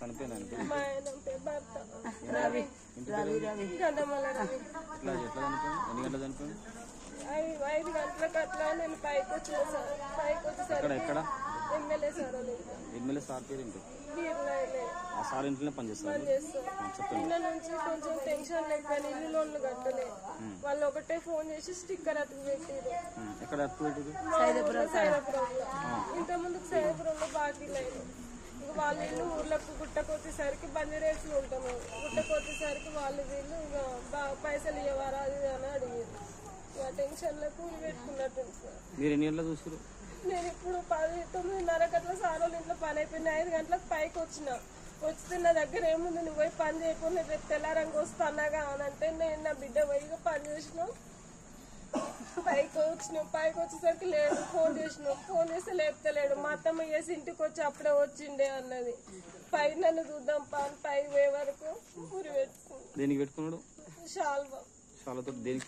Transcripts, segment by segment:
చనిపోయినా మా ఆయన భర్త రవి గంధమల రవి. ఎన్ని గంటలు చనిపోయింది? 5 గంటలకు అట్లా నేను పైకి వచ్చిన సార్. పైకి వచ్చేసరికి ఎమ్మెల్యే సార్ ఎమ్మెల్యే సార్ పేరు ఏంటి? ఆ సార్ ఇంట్లోనే పనిచేస్తారు. నిన్న నుంచి కొంచెం టెన్షన్ లేక ఇల్లు లోన్లు కట్టలే. వాళ్ళు ఒకటే ఫోన్ చేసి స్టిక్కర్ అతుకు పెట్టారు. సైదాపురంలో. ఇంత ముందుకు సైదాపురంలో బాకీ లేదు. ఇక వాళ్ళ ఇల్లు ఊర్లకు గుట్టకొచ్చేసరికి బంజరేసులు ఉంటాము. గుట్టకొచ్చేసరికి వాళ్ళు వీళ్ళు ఇక పైసలు ఇవ్వరా అది అని అడిగారు. ఇక టెన్షన్లకు పెట్టుకున్నట్టు సార్. మీరు ఎన్ని గంటలు చూసారు? నేను ఇప్పుడు 9:30 అట్లా సార్ వాళ్ళ ఇంట్లో పని అయిపోయింది. 5 గంటలకు పైకి వచ్చిన. వస్తే నా దగ్గర ఏముంది, నువ్వు పోయి పని చేయకుండా రేపు తెల్లారంగా వస్తానాగా అని అంటే నేను నా బిడ్డ పోయి పని చేసినాం. పైకి వచ్చినాం. పైకి వచ్చేసరికి లేడు. ఫోన్ చేసినాం. ఫోన్ చేస్తే లేపుతలేడు. మా అత్తమ్మ చేసి ఇంటికి వచ్చి అప్పుడే వచ్చిండే అన్నది. పై నన్ను చూద్దాం పని పై పోయే వరకు ఊరి పెట్టుకున్నాడు. దేనికి పెట్టుకున్నాడు? షాల్వా చాలా దేనికి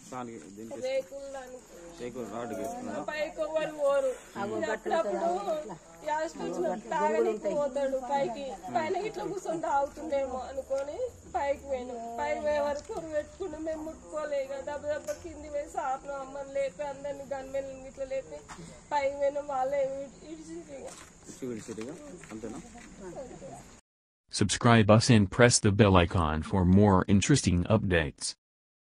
పైకి ఎవరు పోరు. అప్పుడప్పుడు తాగనీకి పోతాడు పైకి. పైన ఇట్లా కూర్చొని తాగుతుండేమో అనుకొని పైకి పోయినాం. పైకి పోయే వరకు పెట్టుకున్నాం. మేము ముట్టుకోలేక దెబ్బ కింది పోయి సార్ను అమ్మని లేపి అందరినీ గన్మెన్ ఇట్లా లేపి పైకి పోయినాం. వాళ్ళే ఇడిచిగా అంతేనా? Subscribe us and press the bell icon for more interesting updates.